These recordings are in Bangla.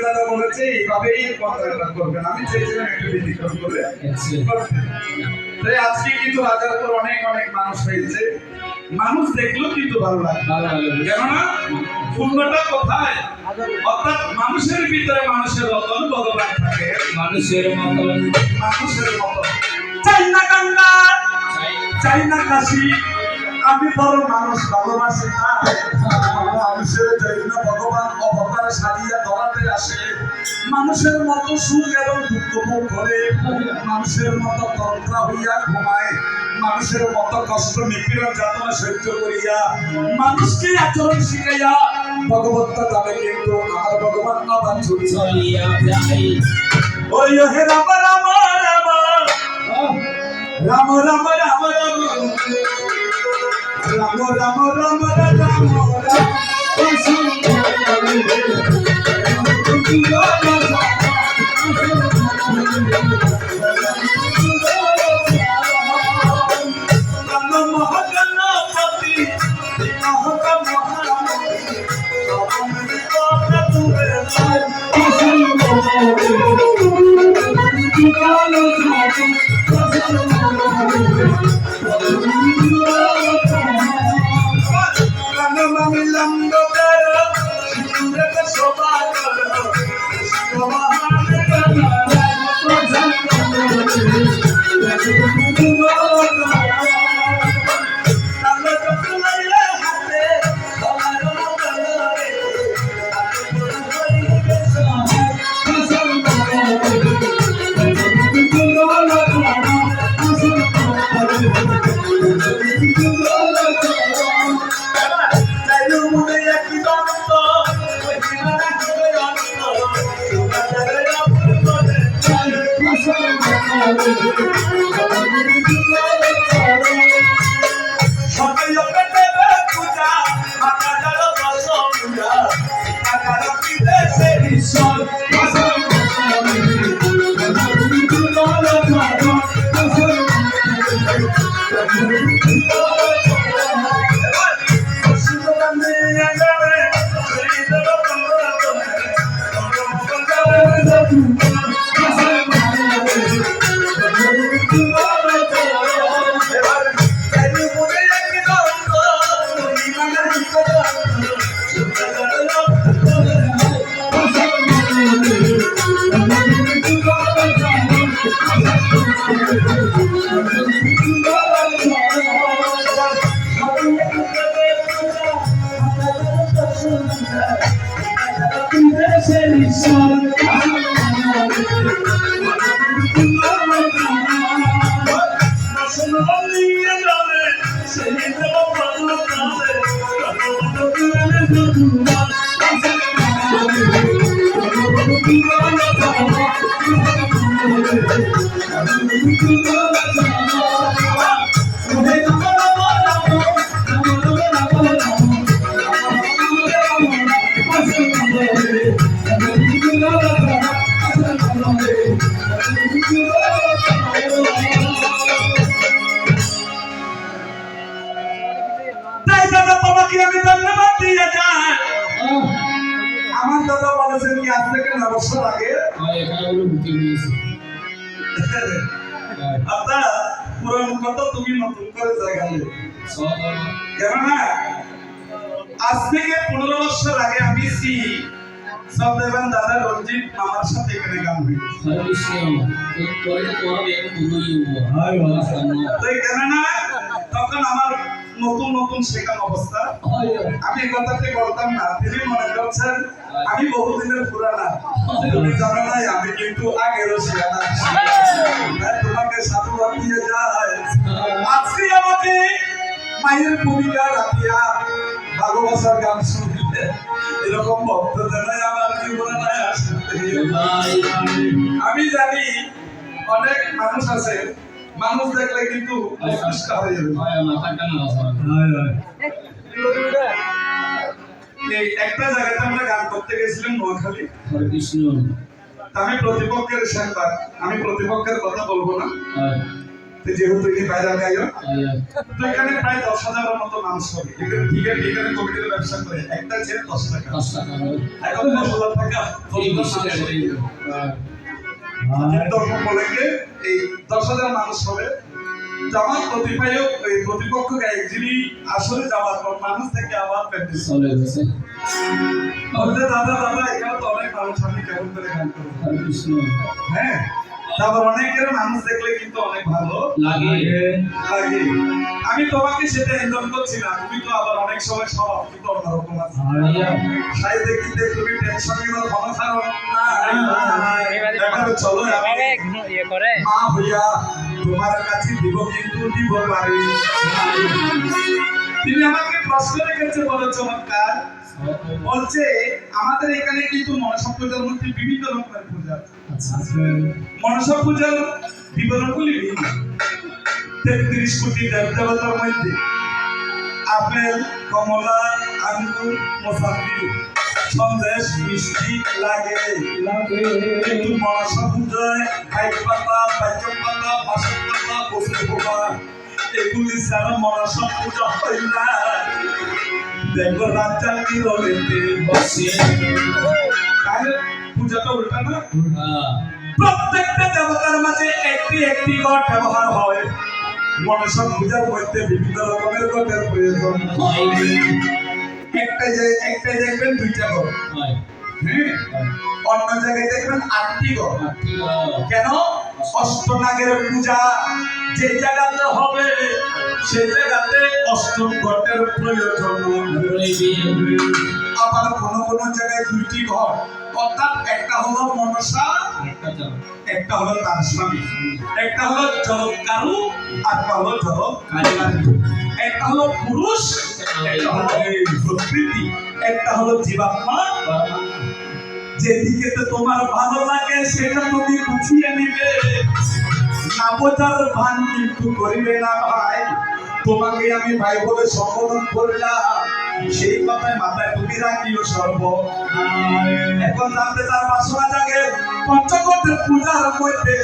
দাদা বলেছে এইভাবেই কথাটা করবেন, আমি চেয়েছিলাম একটু ব্যতিক্রম করে। আজকে কিন্তু রাজার উপর অনেক অনেক মানুষ হয়েছে, মানুষ দেখলেও কিন্তু ভালো লাগে, কেননা পুণ্যটা কোথায়? অর্থাৎ মানুষের ভিতরে মানুষের রতন ভগবান থাকে, মানুষের মতন মানুষের মতন। চাই না গঙ্গা, চাই না কাশি, আমি বড় মানুষ ভালোবাসি না। মানুষের জন্য ভগবান অবতার সাজিয়া ধরাতে আসে, মানুষের মতো সুখ এবং দুঃখ ভোগ করে, মানুষের মতো তন্ত্রা হইয়া ঘুমায়, মানুষের মতো কষ্ট নিপীড়ন যাতনা সহ্য করিয়া মানুষকে আচরণ শিখাইয়া ভগবত্তা যাবে, কিন্তু আমার ভগবান আবার চলিয়া যায়। ওই হে রাম রাম রাম রাম রাম রাম রাম রাম রাম রাম আমার দাদা বলেছেন কি আজ থেকে 9 বছর আগে আপনার পুরান কথা তুমি নতুন করে জায়গালে, কেননা আজ থেকে 15 বছর আগে আমি সবদেবান দাদা রঞ্জিত মামার সাথে এখানে গান কেননা তখন আমার নতুন নতুন শেখার অবস্থা, আমি কথাটি বলতাম না, তিনি মনে করছেন আমি বহুদিনের পুরানা, তুমি জানো নাই আমি কিন্তু আগেরও শেখানা, তোমাকে সাধুবাদ দিয়ে যায়। আজকে আমাকে মায়ের ভূমিকা রাখিয়া ভাগবতার গান শুনতে এরকম ভক্ত জানাই আমার জীবনে নাই আসতে। আমি জানি অনেক মানুষ আছে, মানুষ দেখলে কিন্তু হয়ে যাবে। একটা জায়গাতে আমরা গান করতে গেছিলাম নোয়াখালী, আমি প্রতিপক্ষের সাংবাদ, আমি প্রতিপক্ষের কথা বলবো না, যেহেতু এই বাইরে গাইও তো এখানে প্রায় 10,000-এর মতো মানুষ হবে। এখানে এখানে কমিটির ব্যবসা করে একটা ছেলে 10 টাকা এখন 10,000 টাকা ধর্ম বলে এই 10,000 মানুষ হবে। জামাত প্রতিপায়ক এই প্রতিপক্ষ গায়ক যিনি আসলে জামাত মানুষ থেকে আবার প্র্যাকটিস চলে গেছে বলতে দাদা এখানে তো অনেক মানুষ আমি কেমন করে গান করবো হ্যাঁ তারপর অনেকের মানুষ দেখলে কিন্তু অনেক ভালো লাগে। আমি তোমাকে সেটা এনজয় করছি না, তুমি তো আবার অনেক সময় স্বভাব কিন্তু অন্যরকম আছে। সাই দেখিতে তুমি টেনশন নিও ক্ষমতা না চলো মা হইয়া তোমার কাছে দিব কিন্তু দিব পারি। তিনি আমাকে প্রশ্ন রেখেছে বড় চমৎকার, বলছে আমাদের এখানে কিন্তু মনসা পূজার মধ্যে বিভিন্ন রকমের পূজা আছে। মনসা পূজার বিবরণগুলি 33 কোটি দেবতার মধ্যে আপেল, কমলা, আঙ্গুর, মোসাম্বি, সন্দেশ, মিষ্টি লাগে। কিন্তু মনসা পূজায় খাই পাতা, পাইচক পাতা, বাসক পাতা, বসে পোকা এগুলি ছাড়া মনসা পূজা হয় না। দেখো রাজা নিরলেতে বসে পূজাটা উল্টা না। প্রত্যেকটা দেবতার মাঝে একটি ঘট ব্যবহার হয়। মনসা পূজার মধ্যে বিভিন্ন রকমের ঘটের প্রয়োজন হয়। একটাই দেখবেন 2টা ঘট, অন্য জায়গায় দেখবেন 8টি ঘট। কেন? অষ্টনাগের পূজা যে জায়গাতে হবে সেই জায়গাতে অষ্টম ঘটের প্রয়োজন। আবার কোন জায়গায় 2টি ঘট, অর্থাৎ একটা হলো মনসা, একটা হলো তার স্বামী, একটা হলো জলকারু আর একটা হলো জলকারী, একটা হলো পুরুষ, একটা হলো প্রকৃতি, একটা হলো জীবাত্মা। যেদিকে তোমার ভালো লাগে সেটা তুমি গুছিয়ে নিবে, না বোঝার ভান কিন্তু করিবে না ভাই। তোমাকে আমি ভাই বলে সম্বোধন করলাম, সেই কথায় মাথায় তুমি রাখিও সর্ব। এখন জানতে তার বাসনা জাগে পঞ্চকোটের পূজার মধ্যে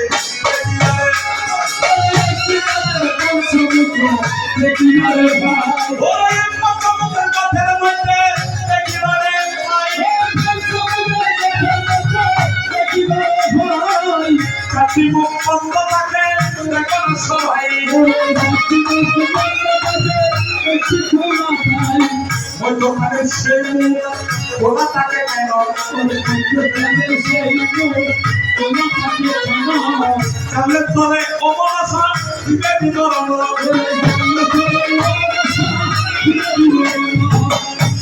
সবাই ওই দোকানে সেই ওরা তাকে কেন চালের তলে অবস্থা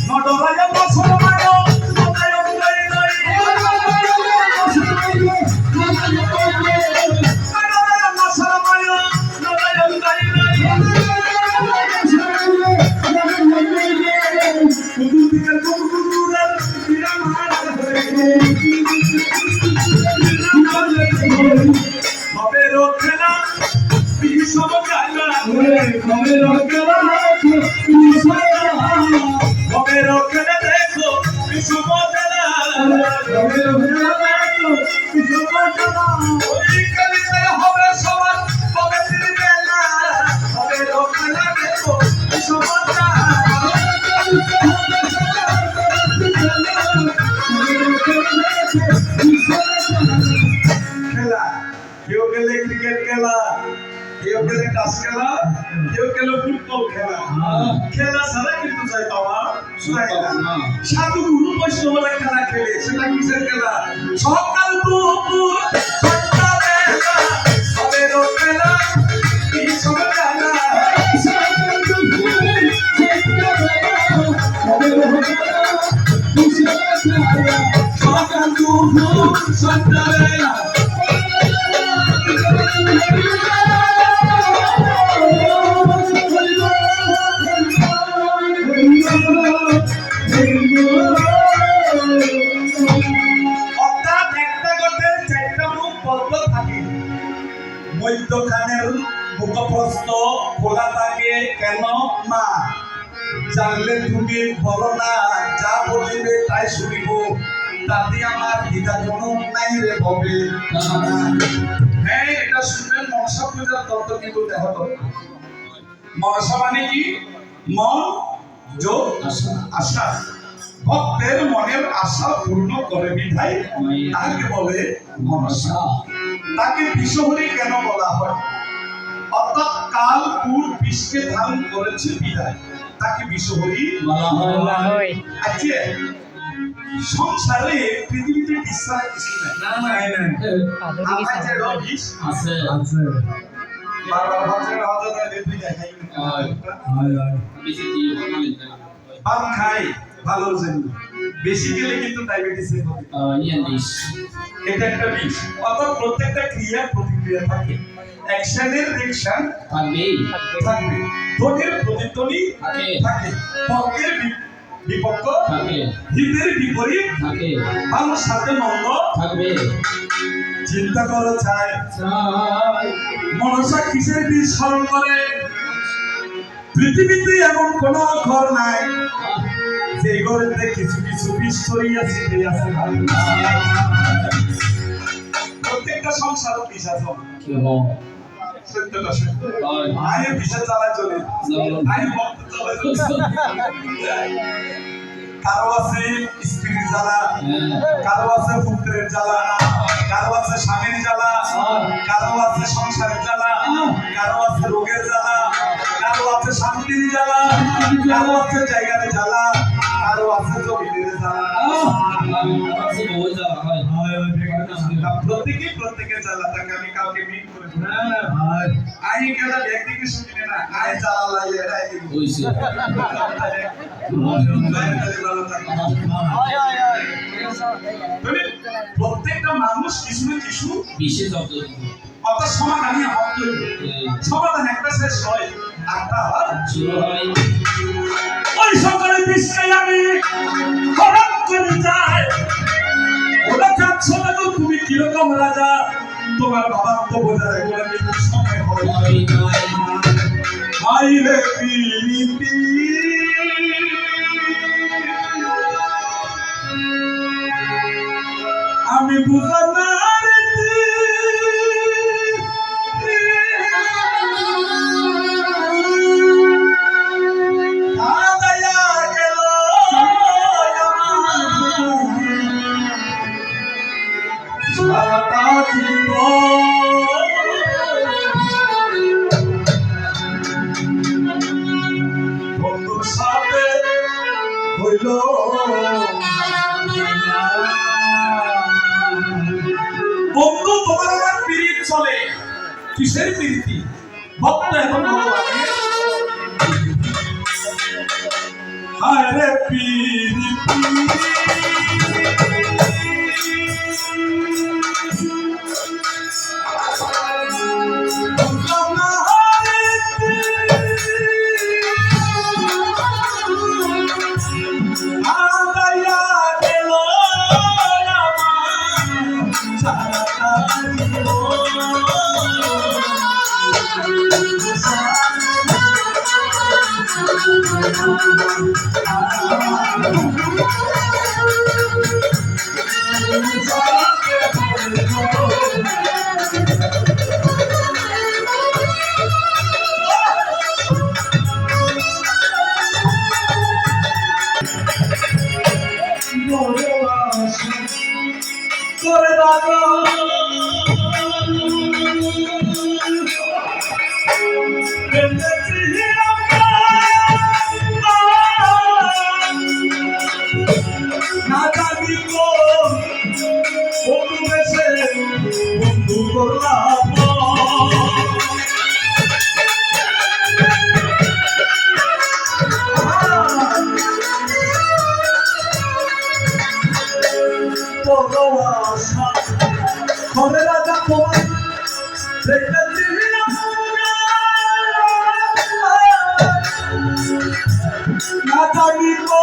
নটরাজা বছর কেউ গেলে ক্রিকেট খেলা, কেউ গেলে টাস খেলা, কেউ গেলে ফুটবল খেলা। খেলা ছাড়া কিন্তু যাই বাবা সাধু গুরু বৈষ্ণবরা খেলা খেলে, সেটা কিসের খেলা? সকাল দুপুর খেলা, এই সব খেলা সকাল দুপুর সন্ধ্যাবেলা মধ্যখানের মুখপ্রস্থ খোলা থাকে কেন? মা জানলে তুমি বলো না, যা বলিবে তাই শুনিব। তাতে আমার দ্বিধা কোনো নাই রে ববে। হ্যাঁ, এটা শুনবেন, মনসা পূজার তত্ত্ব কিন্তু দেখো তো। মনসা মানে কি? মন যোগ আশা। ভক্তের মনের আশা পূর্ণ করে বিধায় তাকে বলে মনসা। তাকে বিশ্বহরি কেন বলা হয়? অর্থাৎ কাল পুর বিষকে ধারণ করেছে বিধায় তাকে বিশ্বহরি বলা হয়। আচ্ছা, সংসারে পৃথিবীতে বিশ্বাস কিছু নাই। আমার যে রবিশ আছে বারবার ভাবছেন হজরত দেবী দেখাই ভাত খাই ভালো জন্য, বেশি গেলে কিন্তু ডায়াবেটিসের হবে। এটা একটা বিষ। অর্থাৎ প্রত্যেকটা ক্রিয়া প্রতিক্রিয়া থাকে, অ্যাকশনের রিঅ্যাকশন থাকবে, ধ্বনির প্রতিধ্বনি থাকে, পক্ষের বিপক্ষ থাকে, হিতের বিপরীত থাকে, ভালোর সাথে মন্দ থাকবে। চিন্তা করো চাই মনসা কিসের বীজ স্মরণ করে? পৃথিবীতে এমন কোন ঘর নাই যে ঘরেতে কিছু কিছু বীজ ছড়িয়েছে। প্রত্যেকটা সংসার বীজ আছে। সত্যটা সত্য, আমি বিষয় চালায় চলে, আমি ভক্ত চালায় চলে। কারো আছে স্ত্রীর জ্বালা, কারো আছে পুত্রের জ্বালা, কারো আছে স্বামীর জ্বালা, কারো আছে সংসারের জ্বালা, কারো আছে রোগের জ্বালা, কারো আছে শান্তির জ্বালা, কারো আছে জায়গার জ্বালা, কারো আছে জমিনের জ্বালা। প্রত্যেকের জ্বালা থাকে। আমি কাউকে মিট করে আই কেন ব্যক্তিকে শুনি না, আই জ্বালা লাগে এরাই হইছে। প্রত্যেকটা মানুষ কিছু না কিছু বিশেষ অর্থাৎ সমাধান সমাধান একটা শেষ হয়, একটা শুরু হয়। ওই সকালে বিশ্বে আমি হঠাৎ করে যাই, ওরা যাচ্ছ না তো তুমি কিরকম রাজা, তোমার বাবা তো বোঝায় বলে মৃত্যুর সময় হয়। আইরে পিরিতি আমি বুঝলাম না বন্ধুর সাথে হইল বন্ধু, তোমার আমার পিরিত চলে। কিসের পিরিতি? ভক্ত এখন হায় রে পিরিতি করে দাদা না জানি তো বন্ধু বেশে বন্ধু করলাম করে রাজা তোমার না জানি তো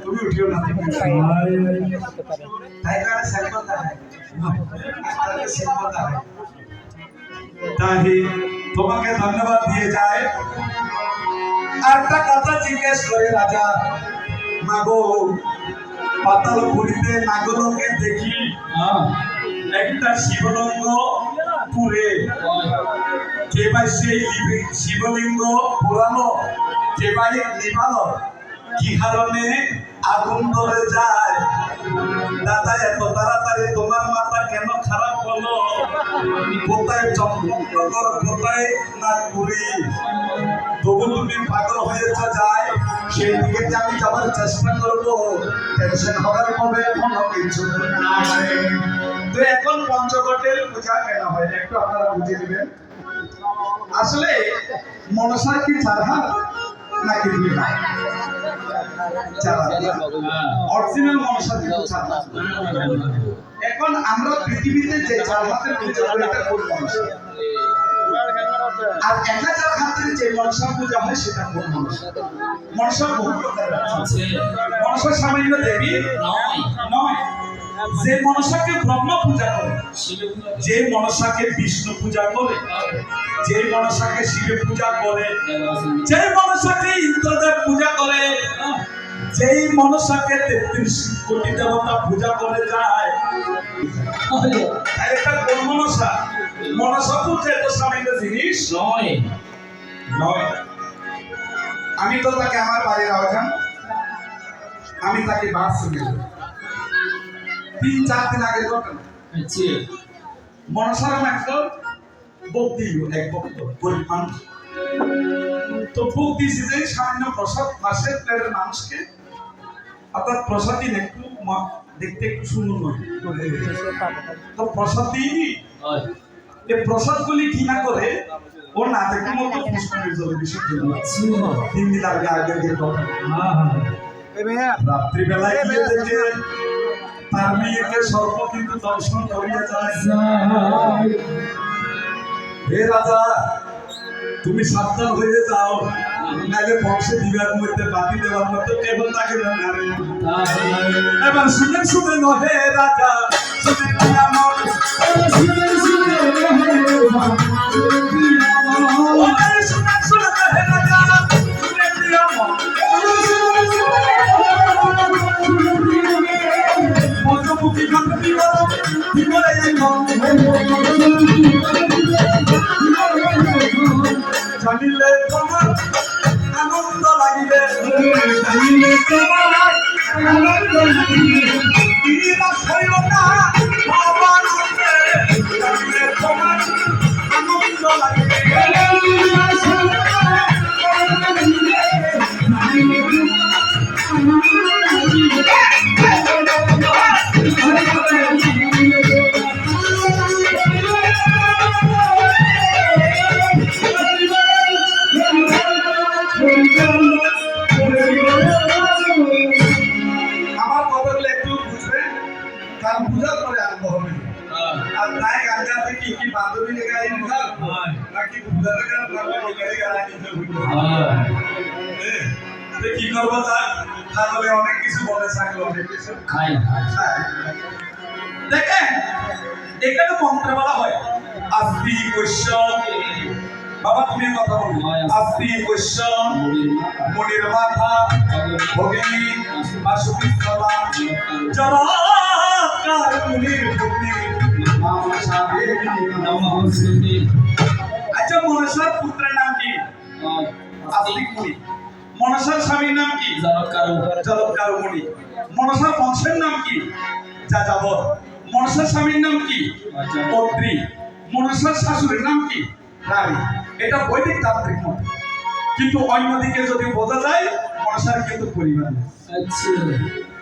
তুমি উঠিও না টাইগার সেলফতা है আরে সেলফতা है তাই তোমাকে ধন্যবাদ দিয়ে যায় একটা কথা জিজ্ঞেস করে রাজা মাগো পাতাল পুরীতে নাগলোকে দেখি একটা শিবলিঙ্গ পুরে কে ভাই সেই শিবলিঙ্গ পুরানো কে ভাই নিভালো কি কারণে আগুন ধরে যায় দাদা এত তাড়াতাড়ি তোমার মাথা কেন খারাপ হলো কোথায় চন্দ্রনগর কোথায় নাগপুরি তবু তুমি পাগল হয়েছ যায় সেই দিকে আমি যাবার চেষ্টা করবো টেনশন হওয়ার হবে কোনো কিছু নাই তো এখন পঞ্চকোটের পূজা কেন হয় একটু আপনারা বুঝে নেবেন আসলে মনসা কি চারহা নাকি দুই ভাই অরিজিনাল মনসা কিন্তু চারহা এখন আমরা পৃথিবীতে যে চার হাতের পূজা করি এটা কোন মনসা আর 1000 হাতের যে মনসা পূজা হয় সেটা কোন মনসা মনসা বহু প্রকারের আছে মনসা সামান্য দেবী নয় যে মনসাকে ব্রহ্মা পূজা করে যে মনসাকে বিষ্ণু পূজা করে যে মনসাকে শিব পূজা করে যে মনসাকে ইন্দ্রদেব পূজা করে যেই মনসাকে 33 কোটি দেবতা পূজা করে যায় এটা কোন মনসা মনসা পূজা তো সামান্য জিনিস নয় আমি তো তাকে আমার বাড়ির আওয়াজান আমি তাকে বাস শুনে 3-4 দিন আগে ঘটনা মনসারাম একটা ভোগ দিল এক ভক্ত গরিব মানুষ তো ভোগ দিয়েছে যে সামান্য প্রসাদ পাশের প্লেটের মানুষকে অর্থাৎ প্রসাদ দিন একটু দেখতে একটু সুন্দর নয় তো প্রসাদ দিইনি এই প্রসাদগুলি ঘৃণা করে ও না দেখতে মতো পুষ্করের জলে বিসর্জন দিচ্ছে 3 দিন আগে রাত্রিবেলায় গিয়ে দেখে তার মেয়েকে সর্ব কিন্তু দর্শন করিয়া যায় হে রাজা তুমি সাবধান হয়ে যাও নাহলে বংশে দিবার মধ্যে বাতি দেওয়ার মতো কেবল তাকে না রে এবার শুনে নহে রাজা শুনে আমার শুনে নহে রাজা শুনে আমার পঞ্চমুখী ঘটে দিবরে জানিলে তোমার আনন্দ লাগিবে জানিলে তোমার আনন্দ লাগিবে জানিলে তোমার আনন্দ লাগিবে আমার কথাগুলো একটু বুঝবেন কারণ বুঝার পরে আরম্ভ হবে আর তাই গান গাতে কি কি বান্ধবী লেগে নাকি বুঝার গান তো কি করবো তার তাহলে অনেক কিছু বলে থাকলো অনেক কিছু খাই দেখেন এখানে মন্ত্রে বলা হয় আস্তি কৈশ্য বাবা তুমি কথা বলো আস্তি কৈশ্য মনির মাথা ভগিনী বাসুকি সভা জরাকার মুনির ভূমি মনসা দেবী নমস্তে আচ্ছা মনসার পুত্রের নাম কি আস্তিক মুনি মনসার স্বামীর নাম কি জলৎকার মুনি মনসার বংশের নাম কি যাযাবর মনসার স্বামীর নাম কি অত্রি মনসার শাশুড়ির নাম কি রানী এটা বৈদিক তান্ত্রিক মত কিন্তু অন্যদিকে যদি বোঝা যায় মনসার কিন্তু পরিবার নেই। আচ্ছা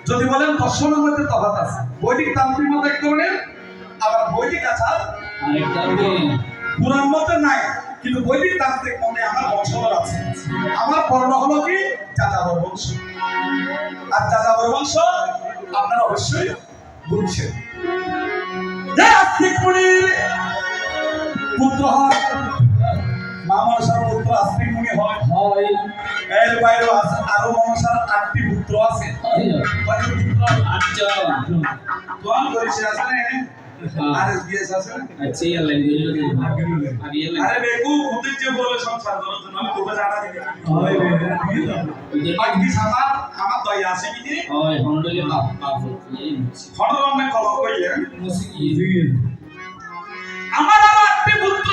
যদি বলেন দর্শনের মধ্যে তফাৎ আছে বৈদিক তান্ত্রিক মত এক ধরনের আবার বৈদিক আচার আরেকটা পুরাণ মতে নাই কিন্তু বৈদিক তান্ত্রিক মতে আমার বংশধর আছে আমার বর্ণ হলো কি যাযাবর বংশ আর যাযাবর বংশ আপনারা অবশ্যই বুঝছেন যে আস্তিক মুনির পুত্র হয় মা মনসার পুত্র আস্তিক মুনি হয় হয় এর বাইরেও আছে আরো মনসার 8টি পুত্র আছে কয়টি পুত্র আচ্ছা দোয়ান করেছে আছে না আর বিএস আছে না আচ্ছা এই লাইন দিলে আগে লাইন আরে বেকু উদ্দেশ্য যে বলে সংসার ধরার জন্য আমি তোকে জানা দিই হয় বাকি সামা আমার দয়া আছে কি রে হয় হন্ডলে বাপ বাপ এই হঠাৎ অনেক কলম কইয়ে মুসকি আমার আর 8টি পুত্র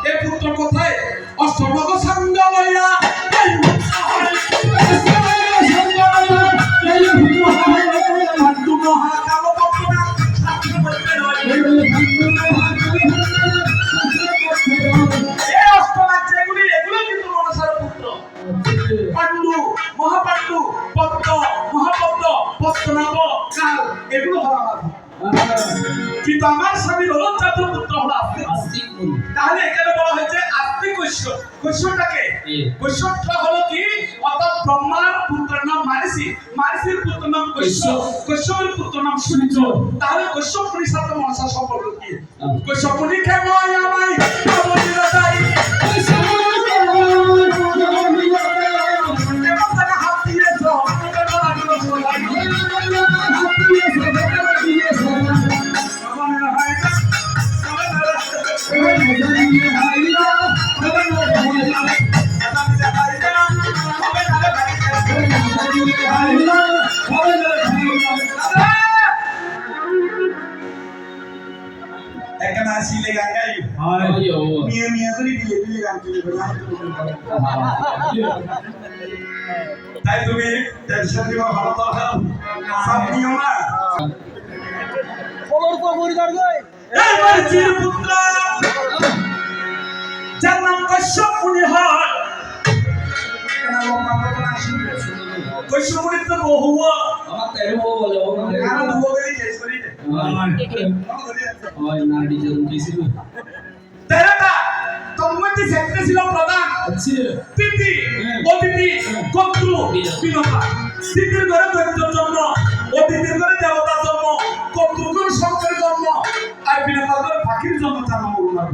এই পুত্র কোথায় অষ্টমগ সঙ্গ লইয়া এই মহাকাল পত্রনা ছাত্র বলতে নয় এই অষ্টনাগ যেগুলি এগুলো কিন্তু মনসার পুত্র পাণ্ডু মহাপাণ্ডু পদ্ম মহাপদ্ম পদ্মনাভ কাল এগুলো হলো আমার কিন্তু আমার স্বামীর হলো জাতীয় পুত্র হলো আস্তিক মুনি তাহলে এখানে বলা হয়েছে আস্তিক কৈশ্য কৈশ্যটাকে কৈশ্যটা হলো কি অর্থাৎ ব্রহ্মার পুত্রের নাম মারিসি মারিসির পুত্র নাম কৈশ্য কৈশ্যের পুত্র নাম সূর্য তাহলে কৈশ্যপ মুনির সাথে মনসার সম্পর্ক কি কৈশ্যপ মুনি কেমন আমায় বলিল তাই কেমন তাকে হাত দিয়েছ কেমন লাগিল সবাই এখানে আসিলে গান গাই আইও মিয়া মিয়া করে বিলে বিলে গান চলে তাই তুমি টেনশন দিবা ভালো তো সব নিও না কলর তো পরিবার গই এই মাঝির পুত্র যার নাম কশ্যপ মুনি হয় কেন লোক নামটা কোন আসিবে কশ্যপ মুনি তো বহু আমার তেরো বলে ও আর দুবো গলি কেস করি দে হয় না ডিজাইন কিসি তেরাটা তোমাতে সেক্টর ছিল প্রধান আচ্ছা তিথি অতিথি কর্তৃ বিনতা তিথির ঘরে দৈত্যের জন্ম অতিথির ঘরে দেবতার জন্ম কর্তৃর ঘরে শঙ্করের জন্ম আর বিনতার ঘরে পাখির জন্ম তার নাম উল্লাহ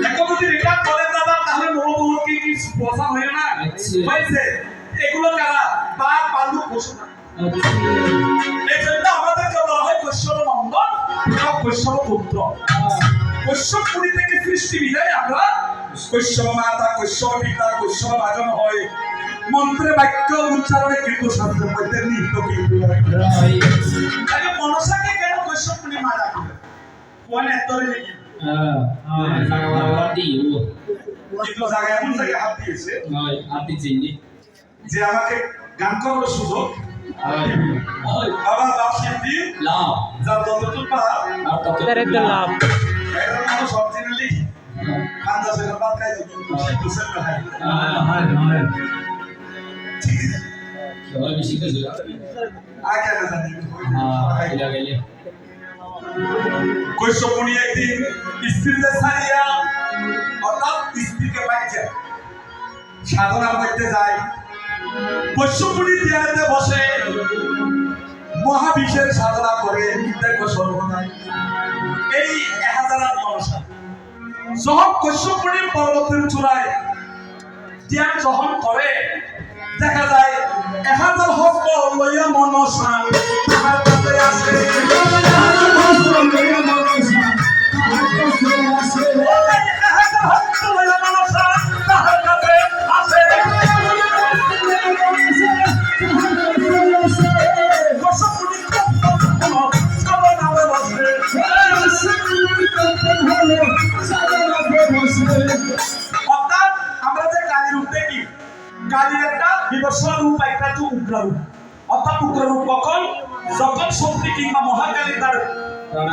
এখন যদি রেকর্ড করেন দাদা তাহলে মহবুব কি বোঝা হয় না হয়েছে এগুলো কারা বাঘ পালু পশু এই জন্য আমাদেরকে বলা হয় কৈশ্যপ নন্দন বা কৈশ্যপ পুত্র কৈশ্যপ মুনি থেকে সৃষ্টি বিদায় আমরা কৈশ্যপ মাতা কৈশ্যপ পিতা কৈশ্যপ ভাজন হয় মন্ত্রে বাক্য উচ্চারণে কিন্তু শাস্ত্রের মধ্যে নিহিত কিন্তু তাহলে মনসাকে কেন কৈশ্যপ মুনি মারা গেল কোন এতরে নাকি জায়গা বরাবর দিও কিন্তু জায়গা এমন জায়গায় হাত দিয়েছে হয় আপনি চিনি যে আমাকে গান করার সুযোগ হয় আবার বাপ সিদ্ধি লাভ যার যতটুকু পারা আর কত লাভ এর মানুষ অরিজিনালি খান্দা সে বাদ খাই কিন্তু সেল না খাই হয় সবাই বেশি কিছু আগে না জানি হ্যাঁ গেলে কৈশ্যপ মুনি একদিন স্ত্রীদের ছাড়িয়া অর্থাৎ স্ত্রীকে পাইছে সাধনার মধ্যে যায় কৈশ্যপ মুনি ধ্যানে বসে মহাবিশ্বের সাধনা করে দেখো সর্বদাই এই 1000 মনসা যখন কৈশ্যপ মুনি পর্বতের চূড়ায় ধ্যান যখন করে দেখা যায় 1000 হস্ত লইয়া মনসা তাহার কাছে আসে। অর্থাৎ আমরা যে কালীর রূপ দেখি, কালীর একটা বিবর্ষণ রূপ, একটা হচ্ছে উগ্র রূপ। অর্থাৎ উগ্র রূপ কখন? যখন শক্তি কিংবা মহাকালী তার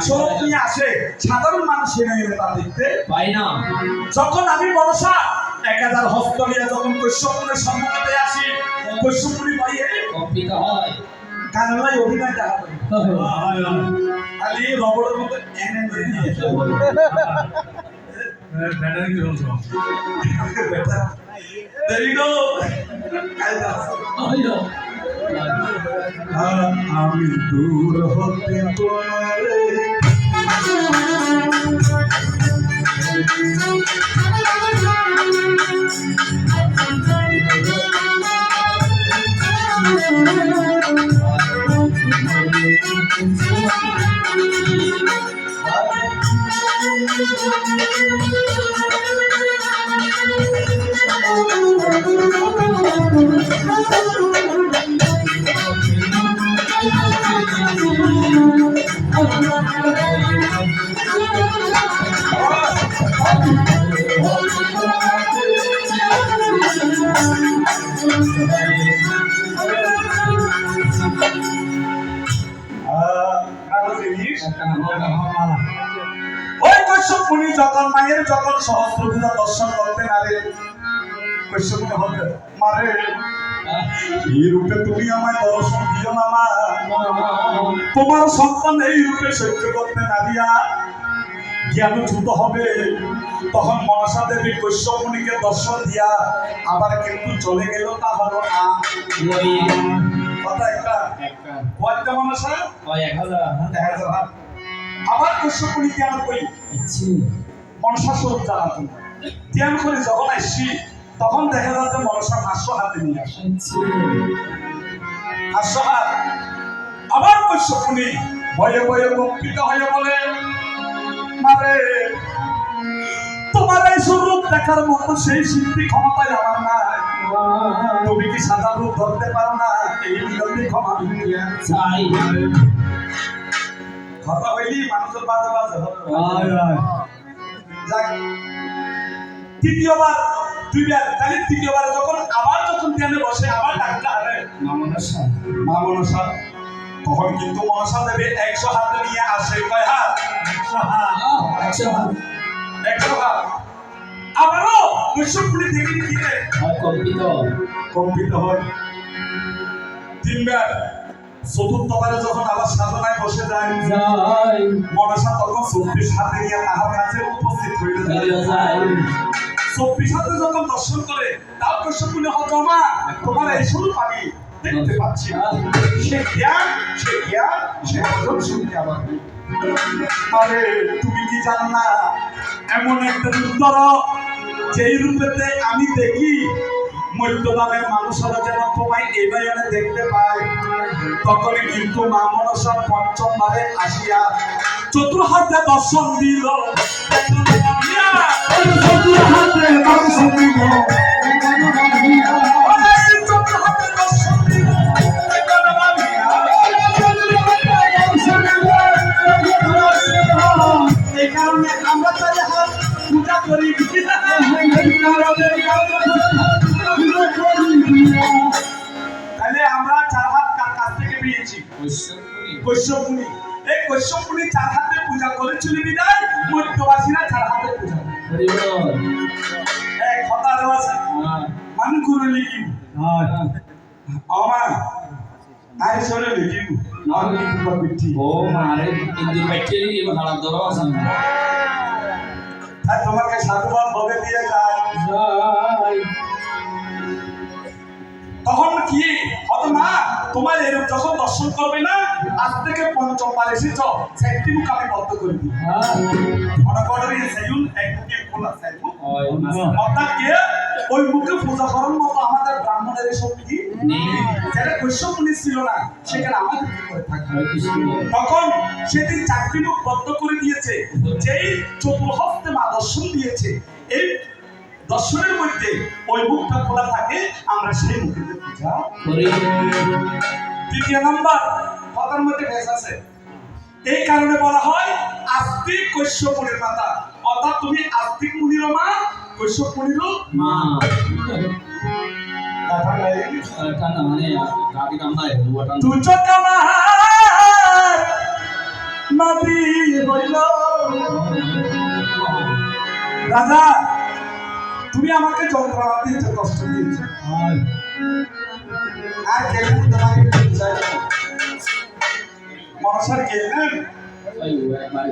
স্বরূপ নিয়ে আসে, সাধারণ মানুষ এনে তা দেখতে পাই না। যখন আমি মনসা 1000 হস্ত নিয়ে যখন কৈশ্যপুরের সম্মুখে আসি, কৈশ্যপুরী ভাইয়ে কম্পিত হয়। কানলাই অভিনয় দেখা করে খালি রবরের মতো এনে ধরে নিয়ে There you go. আমি দূর হতে তোমারে ওই কৈশ্যপুরী যখন মায়ের যখন সহস্রভুজা দর্শন করতেন, আরে কৈশ্যপুরী হবে মারে এই রূপে তুমি আমায় দর্শন দিও না মা, তোমার সন্তান এই রূপে সহ্য করতে না দিয়া জ্ঞানচ্যুত হবে। তখন মনসা দেবী কৈশ্যপুরীকে দর্শন দিয়া আবার কিন্তু চলে গেল। তা হলো না কথা একটা কয়টা মনসা 1000 আবার কৈশ্যপুরী জ্ঞান করি মনসা স্বরূপ জানাতো ধ্যান করে যখন আসছি, তখন দেখা যাচ্ছে মনসা 500 হাতে নিয়ে আসে। 500 হাত আবার কৈশ্যপুরী ভয়ে ভয়ে কম্পিত হয়ে বলে, মারে তোমার এই স্বরূপ দেখার মতো সেই সিদ্ধি ক্ষমতায় আমার নাই, তুমি কি সাদা রূপ ধরতে পারো না? এই বিলম্বে ক্ষমা দিয়ে চাই। কথা হইলি মানুষের বাজে বাজে যাক তৃতীয়বার দুইবার তাহলে তৃতীয়বার যখন আবার যখন ধ্যানে বসে আবার ডাকতে আরে মা মনসা তখন কিন্তু মনসা দেবী 100 হাত নিয়ে আসে। কয় হাত? 100 হাত আবারও কৈশ্যপুরী থেকে দিতে কম্পিত হয়। তিনবার চতুর্থবারে যখন আবার সাধনায় বসে যায়, মনসা তখন 24 হাতে নিয়ে তাহার কাছে উপস্থিত হয়ে যায়। 24 হাতে যখন দর্শন করে, তাও কৈশ্যপুরী হতমা তোমার এই স্বরূপ আমি দেখতে পাচ্ছি। সে জ্ঞান সে ভজন শুনতে আবার আরে তুমি কি জানো না এমন একটা উত্তর যেই রূপেতে আমি দেখি মধ্যভাগের মানুষেরা যেন তোমায় এই নয়নে দেখতে পায়। তখনই কিন্তু মা মনসা পঞ্চমবারে আসিয়া চতুর্হাতে দর্শন দিল। এই কারণে আমরা চাই হাত পূজা করি। তাহলে আমরা 4 হাত কার কাছ থেকে পেয়েছি? কৈশ্যপুরী। এই কৈশ্যপুরী 4 হাতে পূজা করেছিল বিদায় মধ্যবাসীরা 4 হাতে পূজা এক কথা আছে মান করে লিখি আমার আই সরে লিখি আর কি পূজা করছি ও মারে কিন্তু ব্যাকটেরি এই ভাড়া ধরা আছে আর তোমাকে সাধুবাদ ভোগে দিয়ে যায়। তখন কি হতো না তোমার এরকম যখন দর্শন করবে না, আজ থেকে পঞ্চমবার এসেছ চারটি মুখ আমি বন্ধ করে দিই। মনে করেন সেইগুন এক মুখে খোলা চাইবো অর্থাৎ কি ওই মুখে পূজা করার মতো আমাদের ব্রাহ্মণের শক্তি নেই। যারা কৈশবুনি ছিল না সেখানে আমাদের কি করে থাকবে হরে কৃষ্ণ। তখন সেদিন চারটি মুখ বন্ধ করে দিয়েছে যেই চতুর্হস্তে মা দর্শন দিয়েছে এই দর্শনের মধ্যে ওই মুখটা খোলা থাকে আমরা সেই মুখে পূজা হরে দ্বিতীয় নাম্বার কথার মধ্যে ভেস আছে এই কারণে বলা হয় আস্তিক কৈশবুনির মাতা অর্থাৎ তুমি আস্তিক মুনির মা কৈশব মুনিরও মা কথা নাই টানা মানে গাড়ি কাম নাই ওটা তুজ কামার মাটি হইল রাজা তুমি আমাকে যন্ত্রণা দিয়েছো কষ্ট দিয়েছো আর কেউ তোমাকে চাই না মনসার গেলেন একবার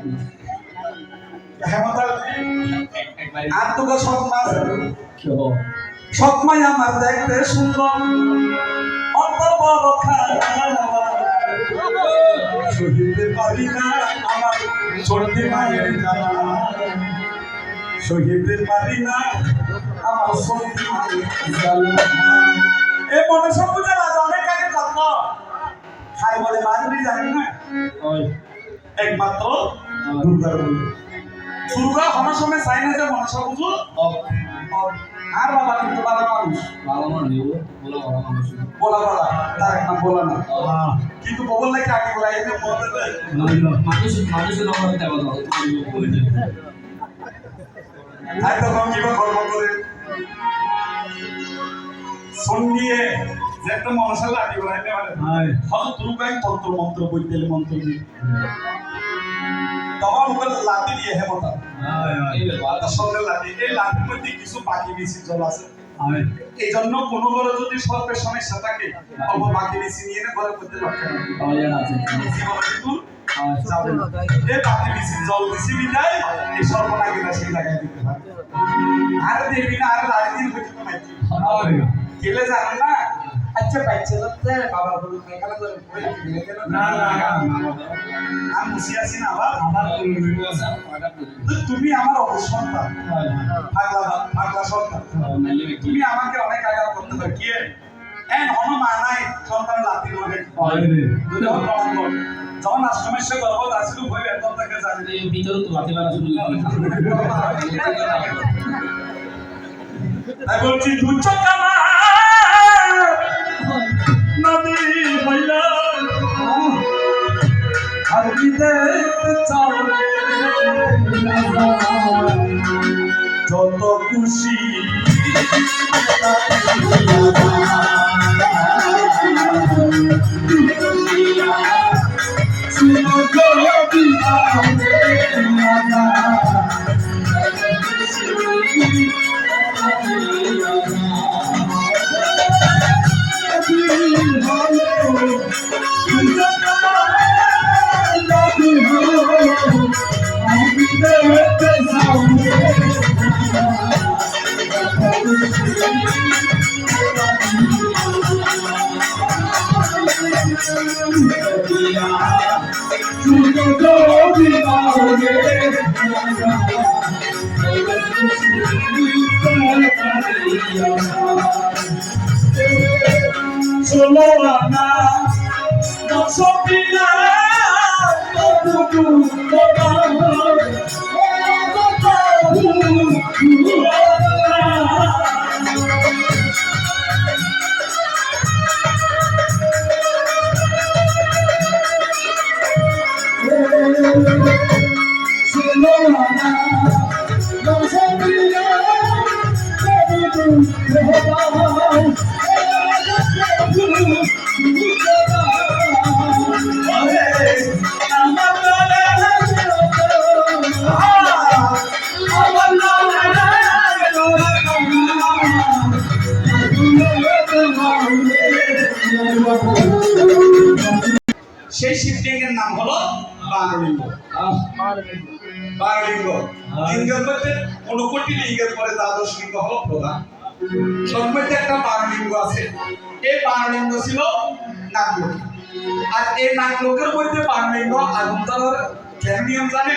হেমতাল আর তোকে সৎমাস কেউ সৎমাই আমার দেখতে সুন্দর অত বড় সহিতে পারি না আমার চলতে মায়ের জ্বালা সহিতে পারি না আমার চলতে মায়ের জ্বালা এ মনসা পূজা রাজা অনেক আগে কত খাই বলে মাঝুরি জানেন না একমাত্র দুর্গার পুজো দুর্গা হওয়ার সময় চাই না যে মনসা পুজো আর বাবা কিন্তু ভালো মানুষ ভালো মানুষ বলা ভালো মানুষ বলা বলা তার নাম বলা না কিন্তু ববল নাকি আগে বলা এই যে বলতে মানুষের নম্বর দেওয়া দাও আর তখন কিবা কর্ম করে সঙ্গিয়ে যে একটা মনসা লাগে বলা এটা মানে হয়তো দুর্গাই তন্ত্র মন্ত্র বৈদ্যেল মন্ত্র দিয়ে তখন ওকে লাঠি দিয়ে হেমতা এই ব্যাপার তার সঙ্গে লাঠি এই লাঠির মধ্যে কিছু পাখি বেশি জল আছে এই জন্য কোনো ঘরে যদি সর্পের সমস্যা থাকে অল্প পাখি বেশি নিয়ে না ঘরে করতে লক্ষ্য আছে জীবনে কিন্তু যাবে না এই পাখি বেশি জল বেশি বিদায় এই সর্বনাকে সেই লাগাই দিতে পারে আর দেবী না আর রাজদিন পর্যন্ত মাইকি গেলে জানেন না আচ্ছা বাচ্চা যাচ্ছে বাবার বলে মেকালা করে পড়ে গেলে কেন না আমি মুসি আছি না আমার তুমি আমার অবসন্তান পাগলা সন্তান তুমি আমাকে অনেক আঘাত করতে পারো কি এন হনুমান নাই সন্তান লাতি মানে যখন আশ্রমের সে গর্ভ আসছিল ভয় বেতন থেকে জানি ভিতরে তো লাতি মারা শুরু তাই বলছি দুচ্চ কামা নদী হইল আর বিদেশ চালে যত খুশি Solana, no sopila, সেই শিবলিঙ্গের নাম হলো বারলিঙ্গ। বারলিঙ্গ লিঙ্গের মধ্যে 59 লিঙ্গের পরে দ্বাদশ লিঙ্গ হলো প্রধান। তার মধ্যে একটা বারলিঙ্গ আছে। এই বারলিঙ্গ ছিল নাগলোক। আর এই নাগলোকের মধ্যে বারলিঙ্গ আগমতলার জ্ঞান নিয়ম জানে।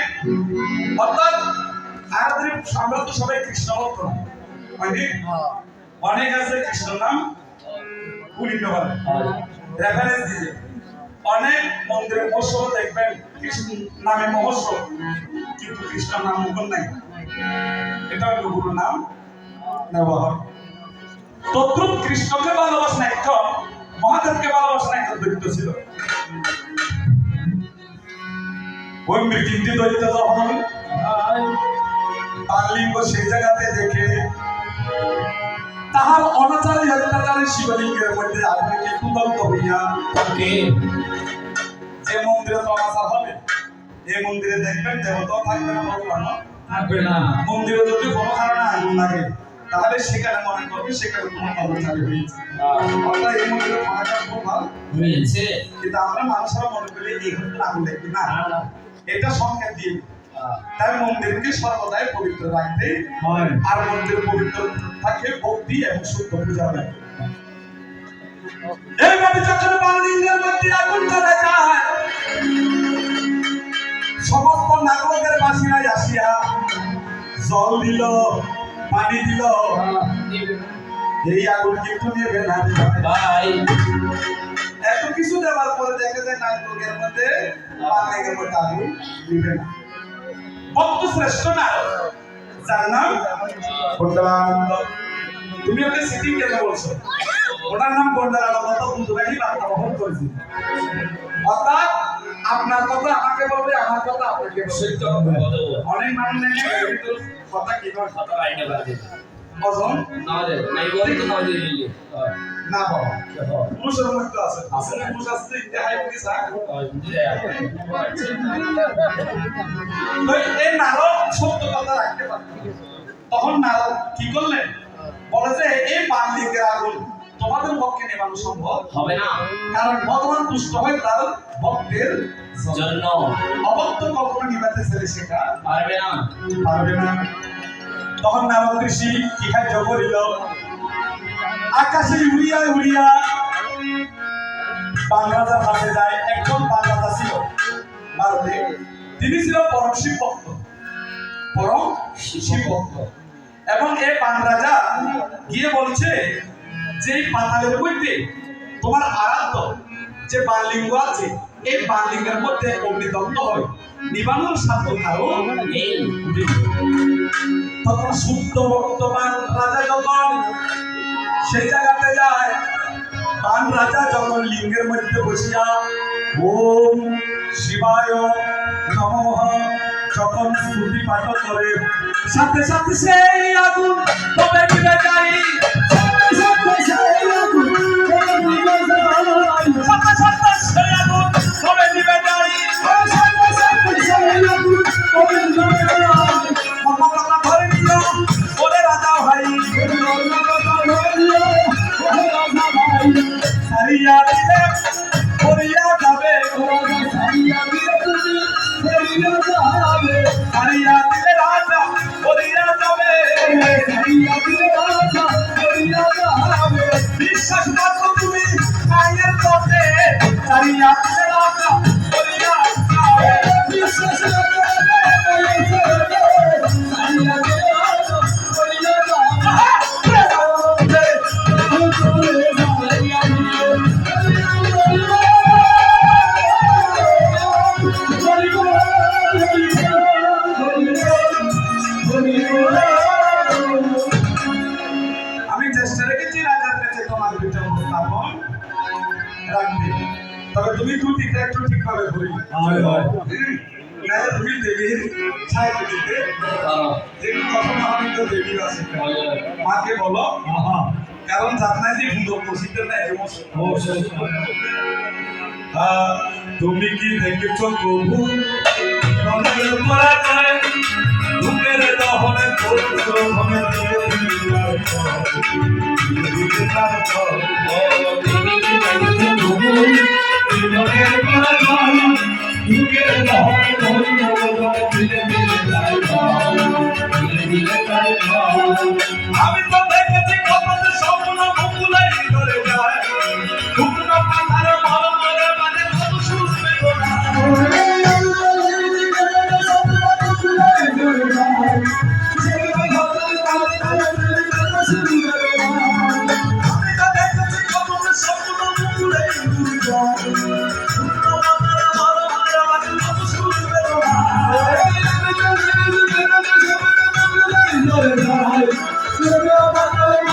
অর্থাৎ আমাদের আমরা তো সবাই কৃষ্ণ ভক্ত, মানে অনেক আছে কৃষ্ণ নাম উল্লিখ করে রেফারেন্স দিয়েছে অনেক মন্দিরে মহোৎসব দেখবেন কৃষ্ণ নামে মহোৎসব কিন্তু কৃষ্ণ নাম মুখর নাই এটা হলো গুরু নাম ব্যবহার তদ্রুপ কৃষ্ণকে ভালোবাসেন একজন মহাদেবকে ভালোবাসেন একজন দৈত্য ছিল ওই মৃত্যু দৈত্য যখন পারলিঙ্গ সেই জায়গাতে দেখে তাহার অনাচারী অত্যাচারী শিবলিঙ্গের মধ্যে আগুনকে কুদন্ত হইয়া যে মন্দিরে তো অনাচার হবে এই মন্দিরে দেখবেন দেবতাও থাকবে না ভগবান থাকবে না মন্দিরে যদি কোনো কারণে আগুন লাগে তাহলে সেখানে মনে করবে সেখানে কোনো অনাচারী হয়েছে অর্থাৎ এই মন্দিরে অনাচার খুব ভালো হয়েছে কিন্তু আমরা মানুষেরা মনে করি এই ঘটনা আগুন দেখবি না এটা সংকেত দিয়ে তাই মন্দিরকে সর্বদাই পবিত্র রাখতে হয় আর মন্দির পবিত্র থাকে ভক্তি এবং শুদ্ধ পূজা রাখতে এইভাবে যখন বাললিঙ্গের মধ্যে আগুন ধরে যায় সমস্ত নাগরিকের বাসিরাই আসিয়া জল দিল পানি দিল এই আগুন কিন্তু নেবে না ভাই এত কিছু দেওয়ার পরে দেখা যায় নাগরিকের মধ্যে বাললিঙ্গের মধ্যে আগুন দিবে না ভক্ত শ্রেষ্ঠ না যার নাম গন্ডালানন্দ তুমি ওকে সিটি কেন বলছো ওটার নাম গন্ডালানন্দ তো বুঝবাই বার্তা বহন করেছি অর্থাৎ আপনার কথা আমাকে বলবে আমার কথা আপনাকে সত্য বলবে কথা অনেক মানুষ নেই কিন্তু কথা কি করে কথা আইনে বাদে ওজন না দে নাই বলি তো না দিলি না বাবা মুসের মধ্যে আছে আসলে মুস আসতে ইতিহাস কি স্যার তো এই নারদ সত্য কথা রাখতে পারত তখন নারদ কি করলেন বলে যে এই বাললিঙ্গের আগুন তোমাদের পক্ষে নেবানো সম্ভব হবে না কারণ ভগবান তুষ্ট হয় তার ভক্তের জন্য অভক্ত কখনো নিবাতে চাইলে সেটা পারবে না পারবে না তখন নারদ ঋষি কি কার্য করিল আকাশে উড়িয়া উড়িয়া বাংলাদেশ হাতে যায় একজন বাংলাদেশ ছিল ভারতে তিনি ছিল পরম শিব ভক্ত পরম শিব ভক্ত এবং এই বান রাজা গিয়ে বলছে যে পাতালের মধ্যে তোমার আরাধ্য যে বাললিঙ্গ আছে এই বাললিঙ্গের মধ্যে অগ্নিদগ্ধ হয় নিবানোর সাধ্য কারো নেই তখন শুদ্ধ বর্তমান রাজা যখন সেই জায়গাতে যায় বান রাজা যখন লিঙ্গের মধ্যে বসিয়া ওম শিবায় নমঃ যখন স্তুতি পাঠ করে সাথে সাথে সেই আগুন তবে নিভে যায় সাথে সেই আগুন তবে নিভে যায় কথা ধরে নিল ওরে রাজা ভাই সারিয়া দিলে পড়িয়া যাবে সারিয়া দিলে রাজা পড়িয়া যাবে বিশ্বাস করো তুমি মায়ের পথে সারিয়া দিলে রাজা পড়িয়া যাবে বিশ্বাস আমি চেষ্টা রেখেছি রাজার কাছে তোমার পিঠে উপস্থাপন রাখতে তবে তুমি দুটিটা একটু ঠিকভাবে করি তুমি দেবীর সাহিত্য দিতে যেগুলো কখনো আমি তো দেবী আছে মাকে বলো কারণ জানাই যে সুন্দর প্রসিদ্ধ না তুমি কি দেখেছ প্রভু মনের পরাজয় ধূপের দহনে পবিত্র মনে দিয়ে আমি তো দেখেছি কত স্বপ্ন মুকুলাই ধরে যায় শুকনো পাতার মরে মরে মানে কত শুনবে যায়